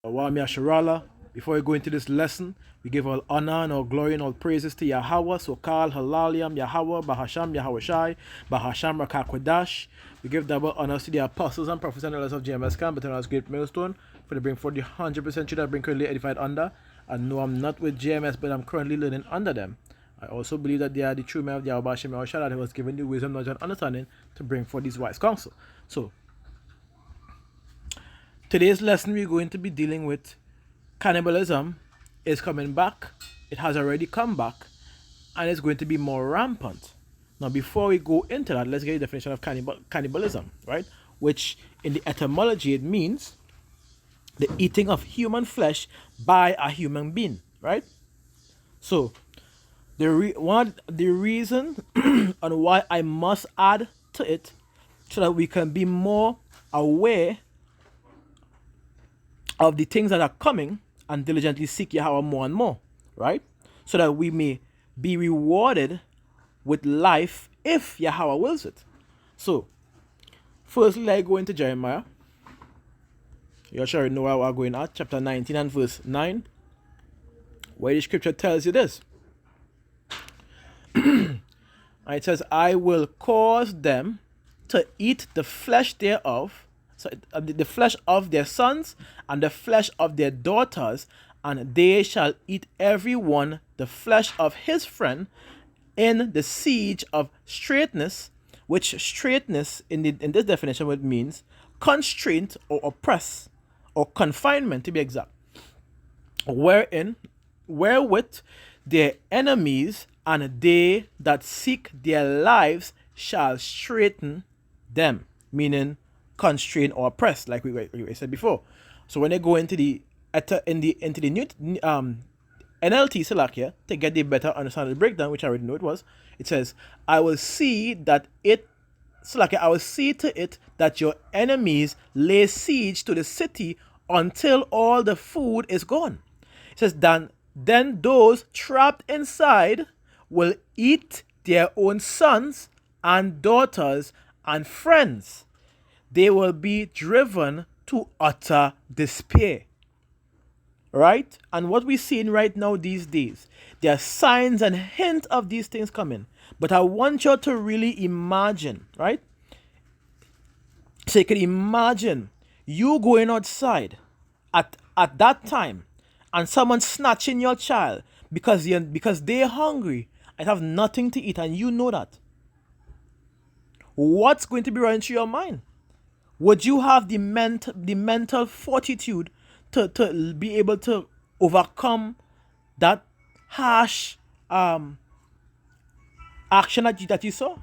Awami Asharala. Before we go into this lesson, we give all honor and all glory and all praises to Yahweh, Sokal, Halaliam, Yahweh, Bahasham, Yahweh Shai, Bahasham, Rakakwadash. We give double honors to the apostles and prophets and elders of GMS Camp, but as great millstone, for the bring forth the 100% truth that bring currently edified under. And no, I'm not with GMS, but I'm currently learning under them. I also believe that they are the true men of Yahweh Hashem Yahweh Shai, that he was given the wisdom, knowledge, and understanding to bring forth this wise counsel. So, today's lesson we're going to be dealing with cannibalism is coming back. It has already come back and it's going to be more rampant. Now, before we go into that, let's get a definition of cannibalism, right? Which in the etymology it means the eating of human flesh by a human being, right? So, the reason on why I must add to it so that we can be more aware of the things that are coming and diligently seek Yahweh more and more, right? So that we may be rewarded with life if Yahweh wills it. So, firstly, I go into Jeremiah. You sure know where we're going at, chapter 19 and verse 9, where the scripture tells you this. And it says, I will cause them to eat the flesh thereof, so the flesh of their sons and the flesh of their daughters, and they shall eat every one the flesh of his friend in the siege of straitness, which straitness in this definition would means constraint or oppress or confinement, to be exact, wherewith their enemies and they that seek their lives shall straiten them, meaning constrain or oppress, like we said before. So when they go into the new NLT Salakia to get the better understanding of the breakdown, which I already know it says, I will see that it Salakia, I will see to it that your enemies lay siege to the city until all the food is gone. It says, then those trapped inside will eat their own sons and daughters and friends. They will be driven to utter despair. Right? And what we're seeing right now these days, there are signs and hints of these things coming. But I want you to really imagine, right? So you can imagine you going outside at that time and someone snatching your child because they're hungry and have nothing to eat, and you know that. What's going to be running through your mind? Would you have the mental fortitude to be able to overcome that harsh action that you saw?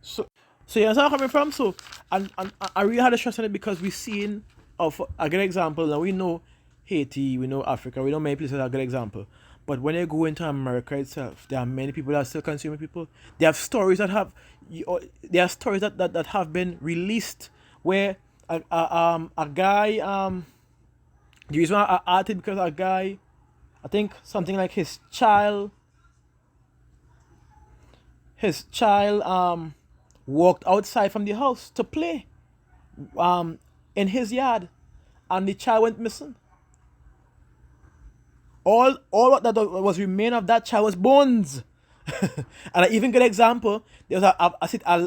So you understand where I'm coming from? So and I really had a stress on it because we've seen a good example. Now we know Haiti, we know Africa, we know many places that are a good example. But when you go into America itself, there are many people that are still consuming people. There are stories that have been released where a guy the reason why I added because a guy, I think something like his child walked outside from the house to play in his yard, and the child went missing. All that was remain of that child was bones. And an even good example, there was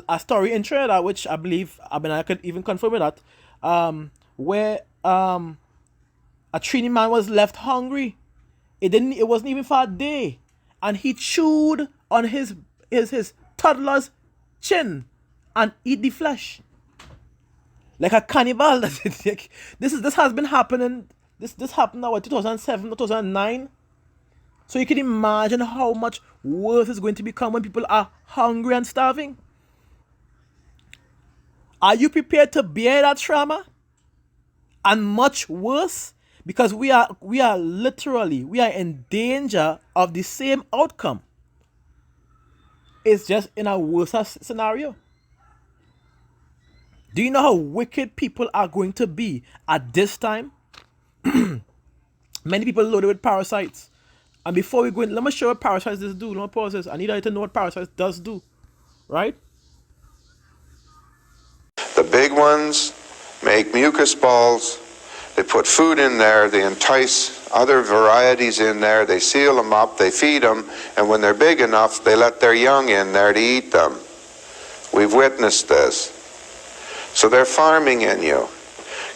a story in Trinidad, which I believe, I could even confirm with that, where a Trini man was left hungry. It wasn't even for a day, and he chewed on his toddler's chin and eat the flesh like a cannibal. This has been happening. This happened now in 2007, 2009. So you can imagine how much worse it's going to become when people are hungry and starving. Are you prepared to bear that trauma? And much worse, because we are in danger of the same outcome. It's just in a worse scenario. Do you know how wicked people are going to be at this time? Many people loaded with parasites. And before we go in, let me show you what parasites do. Let me pause this. I need you to know what parasites does do. Right? The big ones make mucus balls They put food in there, they entice other varieties in there, they seal them up, they feed them, and when they're big enough, they let their young in there to eat them. We've witnessed this. So they're farming in you.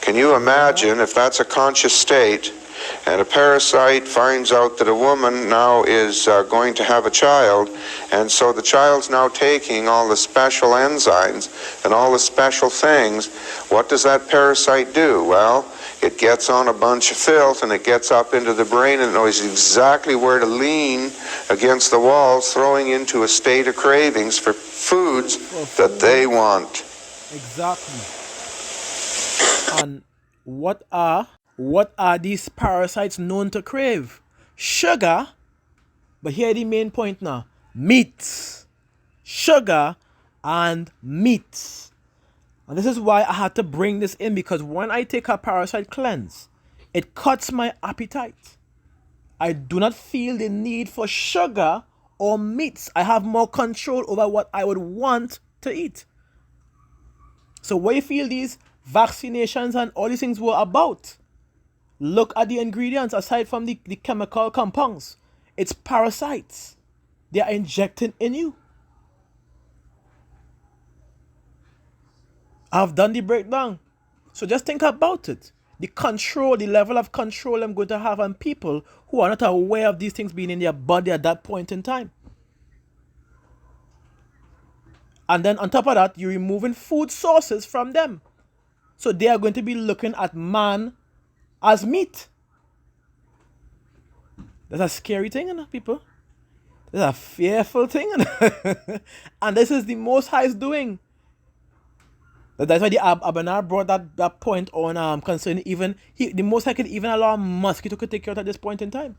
Can you imagine if that's a conscious state, and a parasite finds out that a woman now is going to have a child, and so the child's now taking all the special enzymes and all the special things. What does that parasite do? Well, it gets on a bunch of filth and it gets up into the brain and knows exactly where to lean against the walls, throwing into a state of cravings for foods that they want. Exactly. And what are these parasites known to crave? Sugar, but here the main point now. Meat. Sugar and meat. And this is why I had to bring this in, because when I take a parasite cleanse, it cuts my appetite. I do not feel the need for sugar or meats. I have more control over what I would want to eat. So what you feel these vaccinations and all these things were about? Look at the ingredients aside from the chemical compounds. It's parasites. They are injecting in you. I've done the breakdown. So just think about it. The control, the level of control I'm going to have on people who are not aware of these things being in their body at that point in time. And then on top of that, you're removing food sources from them. So they are going to be looking at man as meat. That's a scary thing, people. That's a fearful thing. And this is the Most High's doing. That's why the Abanar brought that point on concerning even the Most High could even allow a mosquito to take you out at this point in time.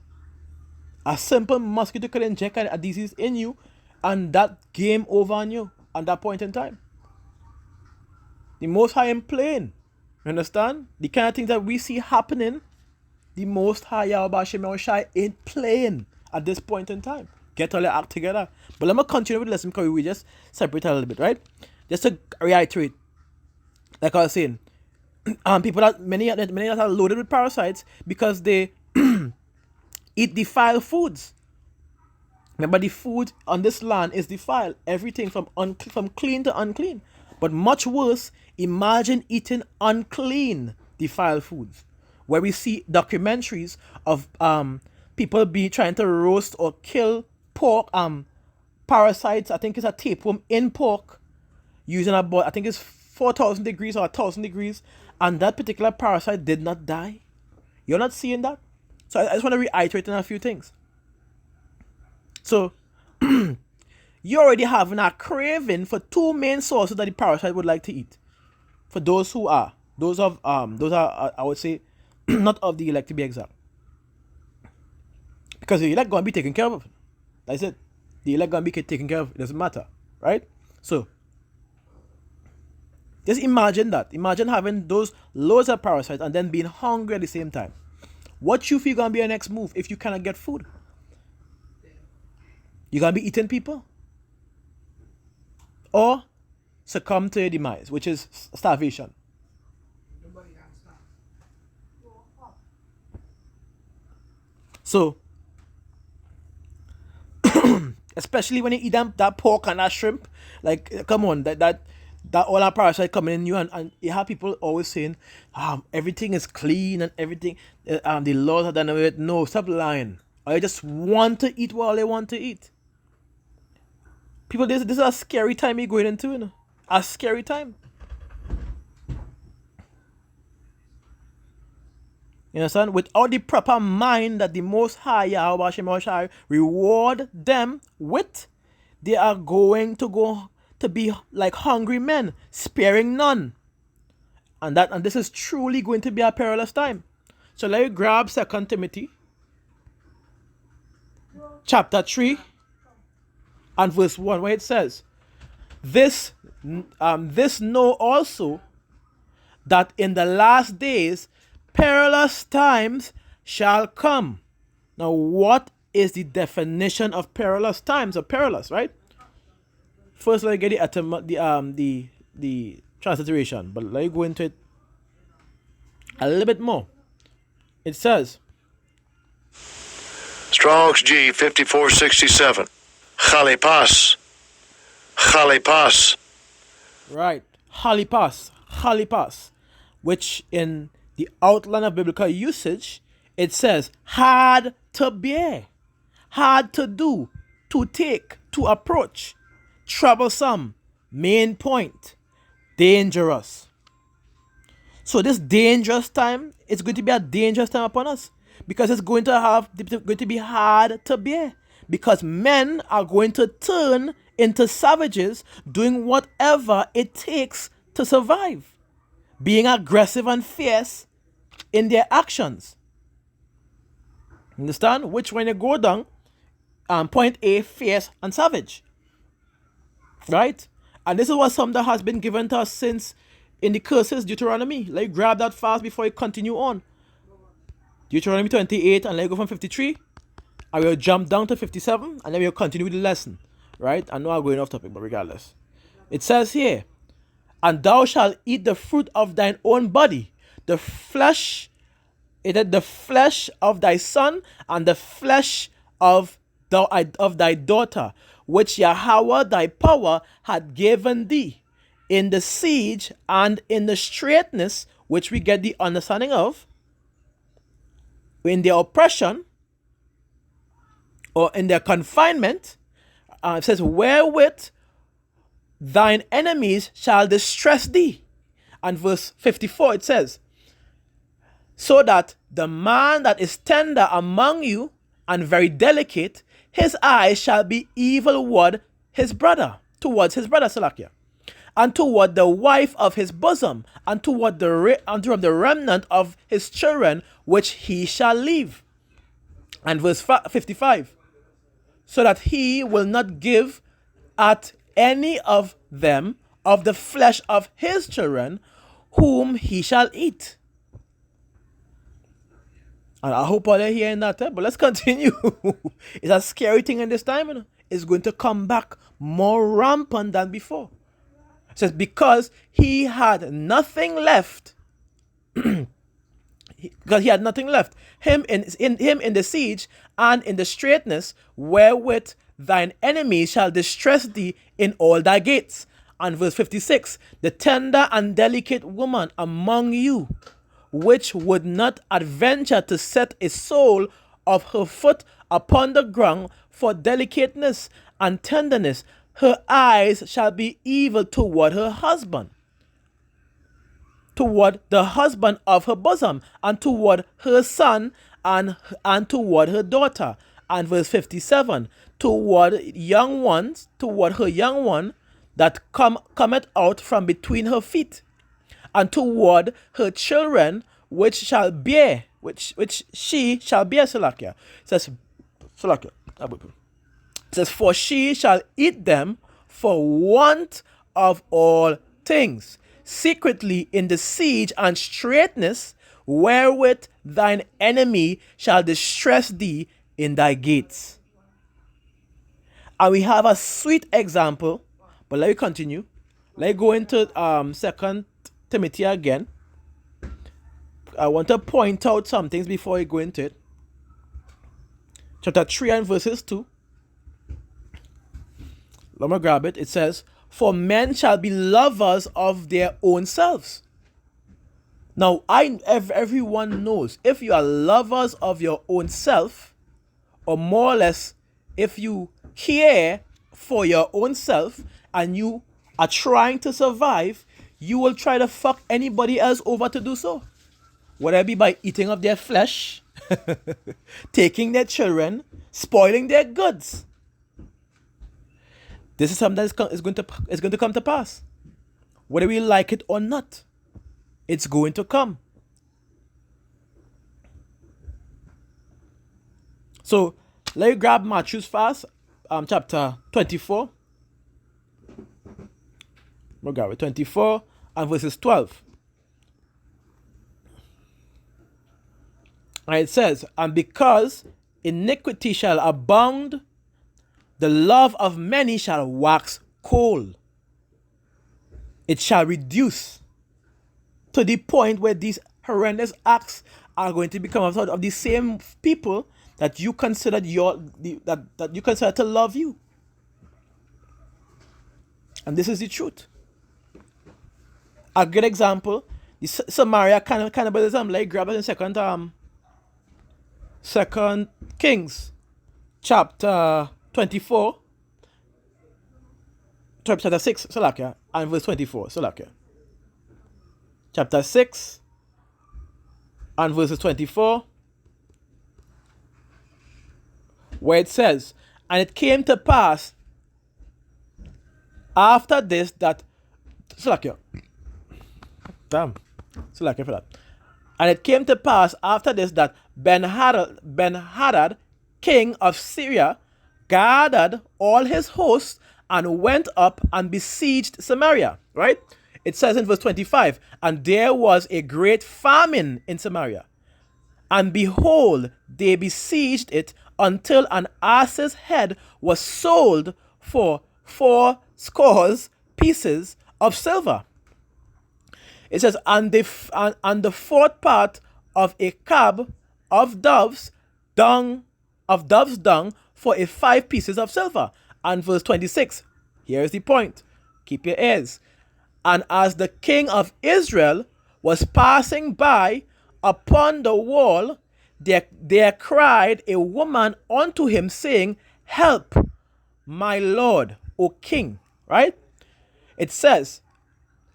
A simple mosquito could inject a disease in you, and that game over on you at that point in time. The Most High in playing. You understand? The kind of things that we see happening, the Most High Yahweh Shem Shai ain't playing at this point in time. Get all your act together. But let me continue with the lesson because we just separate a little bit, right? Just to reiterate, like I was saying, people that many that are loaded with parasites because they eat defiled foods. Remember, the food on this land is defiled. Everything from clean to unclean. But much worse, imagine eating unclean, defiled foods. Where we see documentaries of people trying to roast or kill pork, parasites. I think it's a tapeworm in pork, using about, I think it's 4,000 degrees or 1,000 degrees, and that particular parasite did not die. You're not seeing that? So I just want to reiterate on a few things. So, you're already having a craving for two main sources that the parasite would like to eat. For those are, I would say, not of the elect to be exact. Because the elect going to be taken care of. That's it. The elect going to be taken care of. It doesn't matter. Right? So, just imagine that. Imagine having those loads of parasites and then being hungry at the same time. What you feel going to be your next move if you cannot get food? You're going to be eating people? Or succumb to your demise, which is starvation. So, especially when you eat that pork and that shrimp, like, come on, that all that parasite coming in you, and you have people always saying, everything is clean and everything, the laws are done away with. No, stop lying. Or you just want to eat what they want to eat. People, this is a scary time you're going into, you know? A scary time. You understand? Without the proper mind that the Most High Yahweh Shem Shai reward them with, they are going to be like hungry men, sparing none. And this is truly going to be a perilous time. So let you grab 2 Timothy chapter 3 and verse 1, where it says, This know also, that in the last days perilous times shall come. Now, what is the definition of perilous times, or perilous, right? First, let me get the transliteration, but let me go into it a little bit more. It says, Strong's G 5467. Chalipas. Chalipas. right, halipas, which in the outline of biblical usage, it says hard to bear, hard to do, to take, to approach, troublesome, main point, dangerous. So this dangerous time, it's going to be a dangerous time upon us because it's going to be hard to bear because men are going to turn into savages doing whatever it takes to survive, being aggressive and fierce in their actions. Understand? Which when you go down, point A, fierce and savage. Right? And this is what some that has been given to us since in the curses, Deuteronomy. Let me grab that fast before I continue on. Deuteronomy 28, and let me go from 53. I will jump down to 57, and then we'll continue with the lesson. Right? I know I'm going off topic, but regardless. It says here, and thou shalt eat the fruit of thine own body, the flesh of thy son, and the flesh of thy daughter, which Yahweh thy power had given thee, in the siege and in the straitness, which we get the understanding of, in their oppression, or in their confinement. It says, wherewith thine enemies shall distress thee. And verse 54, it says, so that the man that is tender among you and very delicate, his eyes shall be evilward towards his brother, Salakia, and toward the wife of his bosom, and toward the remnant of his children, which he shall leave. And verse 55, so that he will not give at any of them of the flesh of his children, whom he shall eat. And I hope all are hearing that, but let's continue. It's a scary thing in this time. It's going to come back more rampant than before. It says, because he had nothing left, because he had nothing left, him in the siege and in the straitness, wherewith thine enemies shall distress thee in all thy gates. And verse 56, the tender and delicate woman among you, which would not adventure to set a sole of her foot upon the ground for delicateness and tenderness, her eyes shall be evil toward her husband, toward the husband of her bosom, and toward her son, and toward her daughter. And verse 57, toward her young one that cometh out from between her feet, and toward her children which she shall bear, Salakia. It says, Salakia. It says, for she shall eat them for want of all things, secretly in the siege and straitness, wherewith thine enemy shall distress thee in thy gates. And we have a sweet example, but let me continue. Let's go into 2 Timothy again. I want to point out some things before I go into it. Chapter 3 and verses 2. Let me grab it. It says, for men shall be lovers of their own selves. Now, everyone knows, if you are lovers of your own self, or more or less, if you care for your own self and you are trying to survive, you will try to fuck anybody else over to do so. Whether it be by eating of their flesh, taking their children, spoiling their goods. This is something that is going to come to pass. Whether we like it or not, it's going to come. So, let me grab Matthew's fast, chapter 24. We'll grab it, 24 and verses 12. And it says, and because iniquity shall abound, the love of many shall wax cold. It shall reduce to the point where these horrendous acts are going to become out of the same people that you considered that you consider to love you. And this is the truth. A good example, the Samaria cannibalism, like grab it in Second Kings, chapter 24, chapter 6, Salakia, and verse 24, Salakia. Chapter 6 and verses 24, where it says, and it came to pass after this that, Salakia, damn, Salakia for that. And it came to pass after this that Ben-Hadad, king of Syria, gathered all his hosts and went up and besieged Samaria, right? It says in verse 25, and there was a great famine in Samaria. And behold, they besieged it until an ass's head was sold for 80 pieces of silver. It says, and the fourth part of a cab of dove's dung for 5 pieces of silver. And verse 26, here is the point. Keep your ears. And as the king of Israel was passing by upon the wall, there cried a woman unto him, saying, help, my lord, O king. Right? It says,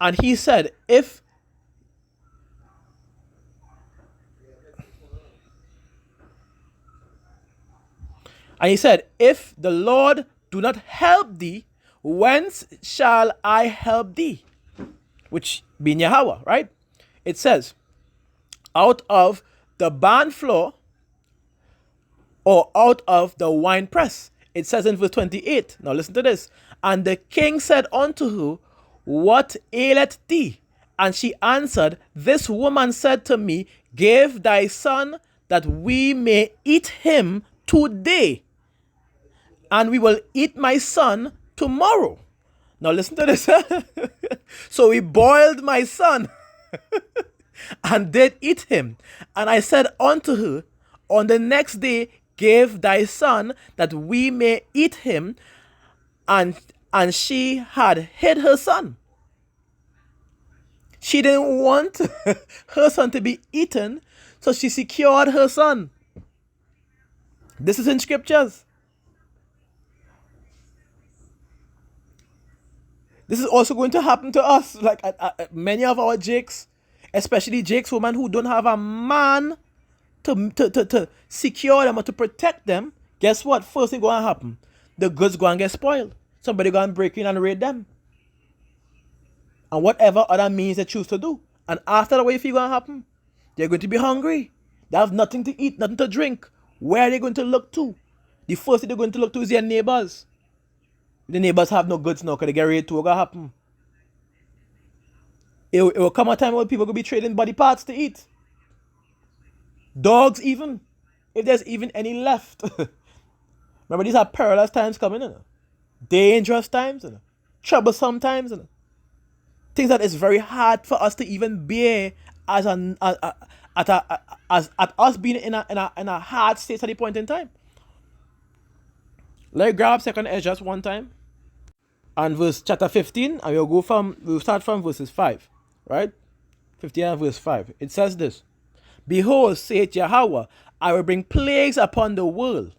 and he said, if the Lord do not help thee, whence shall I help thee? Which being Yahweh, right? It says, out of the barn floor or out of the wine press. It says in verse 28, now listen to this. And the king said unto her, what aileth thee? And she answered, this woman said to me, give thy son that we may eat him today, and we will eat my son tomorrow. Now listen to this. So we boiled my son and did eat him. And I said unto her, on the next day, give thy son that we may eat him. And she had hid her son. She didn't want her son to be eaten, so she secured her son. This is in scriptures. This is also going to happen to us. Like many of our jakes, especially jakes women who don't have a man to secure them or to protect them. Guess what? First thing going to happen, the goods going to get spoiled. Somebody going to break in and raid them. And whatever other means they choose to do. And after the way if going to happen, they're going to be hungry. They have nothing to eat, nothing to drink. Where are they going to look to? The first thing they're going to look to is their neighbors. The neighbors have no goods now because they get ready to what's going to happen. It will come a time when people will be trading body parts to eat. Dogs even. If there's even any left. Remember, these are perilous times coming in. Dangerous times. Troublesome times. Things that is very hard for us to even bear as us being in a hard state at the point in time. Let's grab 2nd Ezra just one time. And verse chapter 15, and we'll start from verses 5. Right? 15 and verse 5. It says this. Behold, saith Yahweh, I will bring plagues upon the world.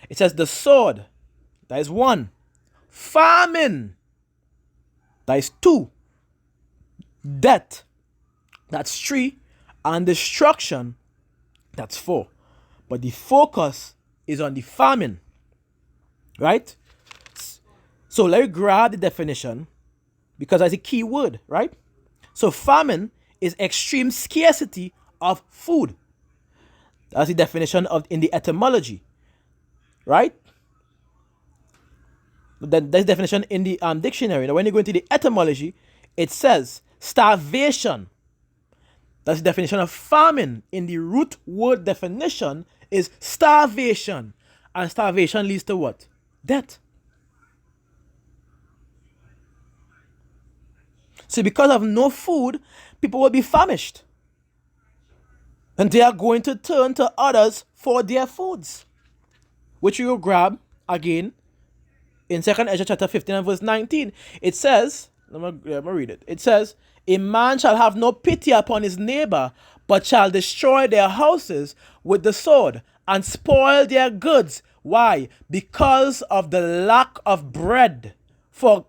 It says the sword, that is 1. Famine, that is 2. Death, that's 3. And destruction, that's 4. But the focus is on the famine. Right? So let's grab the definition because that's a key word, right? So famine is extreme scarcity of food. That's the definition in the etymology, right? Then there's definition in the dictionary. Now when you go into the etymology, it says starvation. That's the definition of famine. In the root word definition is starvation. And starvation leads to what? Death. So because of no food, people will be famished. And they are going to turn to others for their foods, which you will grab again in 2nd Ezra chapter 15 and verse 19. It says, let me read it. It says, a man shall have no pity upon his neighbor, but shall destroy their houses with the sword and spoil their goods. Why? Because of the lack of bread for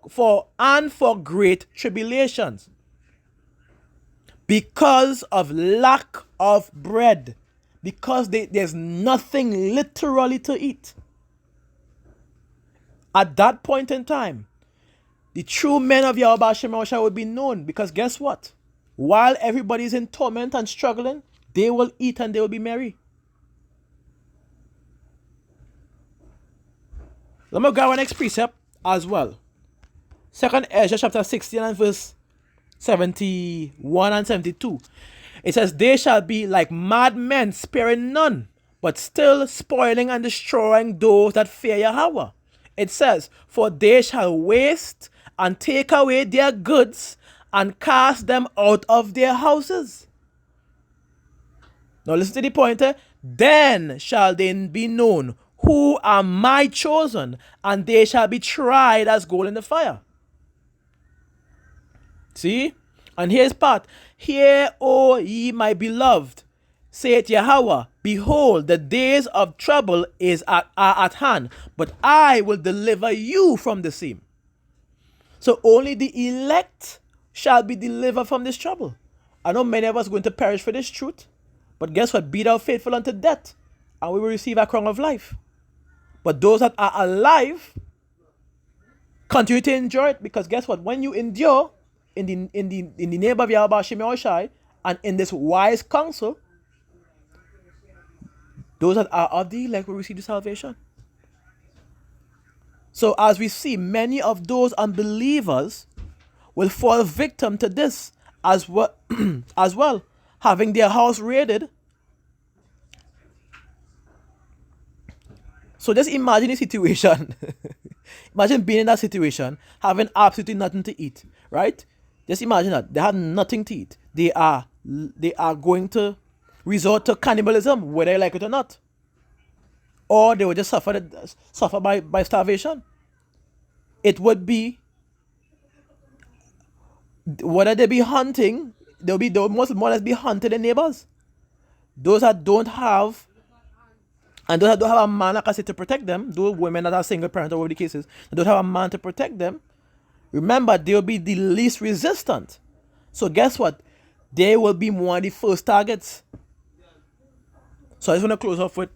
great tribulations. Because of lack of bread. Because there's nothing literally to eat. At that point in time, the true men of Yahweh Shemosha will be known, because guess what? While everybody's in torment and struggling, they will eat and they will be merry. Let me grab our next precept as well. 2nd Ezra chapter 16 and verse 71 and 72. It says, they shall be like madmen, sparing none, but still spoiling and destroying those that fear Yahweh. It says, for they shall waste and take away their goods and cast them out of their houses. Now listen to the pointer. Then shall they be known who are my chosen, and they shall be tried as gold in the fire. See? And here's part. Hear, O ye my beloved, saith Yahweh, behold, the days of trouble are at hand, but I will deliver you from the same. So only the elect shall be delivered from this trouble. I know many of us are going to perish for this truth, but guess what? Be thou faithful unto death, and we will receive a crown of life. But those that are alive continue to enjoy it, because guess what? When you endure in the name of Yahweh Shemai and in this wise counsel, those that are of the elect will receive the salvation. So as we see, many of those unbelievers will fall victim to this as well, as well, having their house raided. So just imagine a situation. Imagine being in that situation, having absolutely nothing to eat, right? Just imagine that. They have nothing to eat. They are going to resort to cannibalism, whether they like it or not. Or they will just suffer by starvation. It would be, whether they be hunting, they'll more or less be hunted their neighbors. Those that don't have, and those that don't have a man, like I said, to protect them, those women that are single parent or whatever the case is, that don't have a man to protect them, remember, they'll be the least resistant. So guess what? They will be one of the first targets. So I just want to close off with,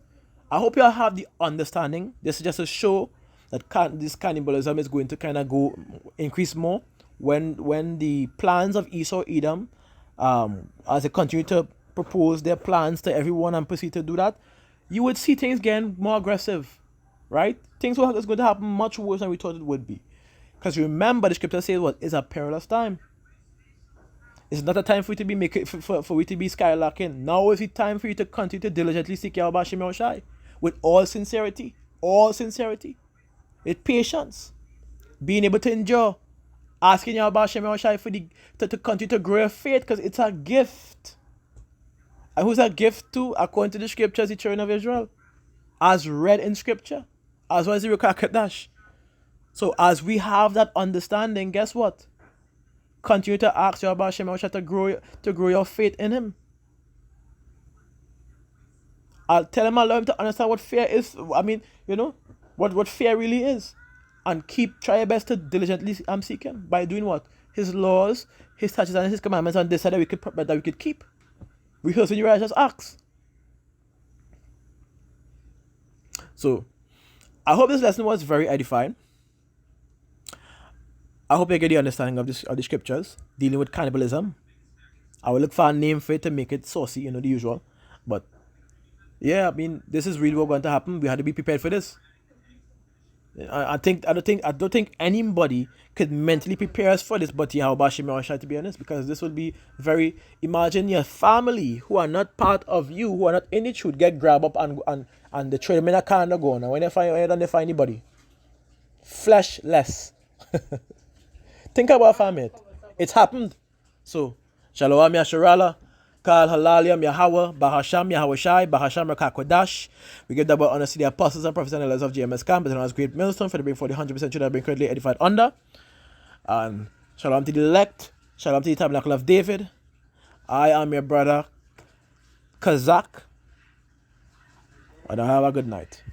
I hope you all have the understanding. This is just a show that this cannibalism is going to kind of increase more when the plans of Esau, Edom, as they continue to propose their plans to everyone and proceed to do that, you would see things getting more aggressive, right? Things are going to happen much worse than we thought it would be. Because remember, the scripture says what is a perilous time. It's not a time for you to be for you to be skylarking. Now is the time for you to continue to diligently seek Yahweh Shai with all sincerity, with patience, being able to endure, asking Yahweh Shai to continue to grow your faith, because it's a gift. And who's a gift to? According to the scriptures, the children of Israel, as read in scripture, as well as the Ruach HaKodesh. So as we have that understanding, guess what? Continue to ask Yahweh Shemosha to grow your faith in Him. I'll tell him, allow him to understand what fear is. I mean, what fear really is. And try your best to diligently seek Him by doing what? His laws, His statutes, and His commandments, and this that we could keep. Rehearsing your righteous acts. So, I hope this lesson was very edifying. I hope you get the understanding of the scriptures dealing with cannibalism. I will look for a name for it to make it saucy, the usual. But yeah, I mean, this is really what's going to happen. We had to be prepared for this. I don't think anybody could mentally prepare us for this, but Yahweh Shai, to be honest, because this would be very. Imagine your family who are not part of you, who are not in the truth, get grabbed up and they throw them in a car and go. Now when they find anybody, fleshless. Think about family. It's happened. So, Shalom Yasharala. Kal Halalim Yahweh, Bahasham Yahweh Shai, Bahasham Rakakwadash. We give double honor to the apostles and prophets and elders of GMS Camp, but as great millstone for the bring for the 100% children that been currently edified under. And shalom to the elect, shalom to the tabernacle of David. I am your brother Kazak. And have a good night.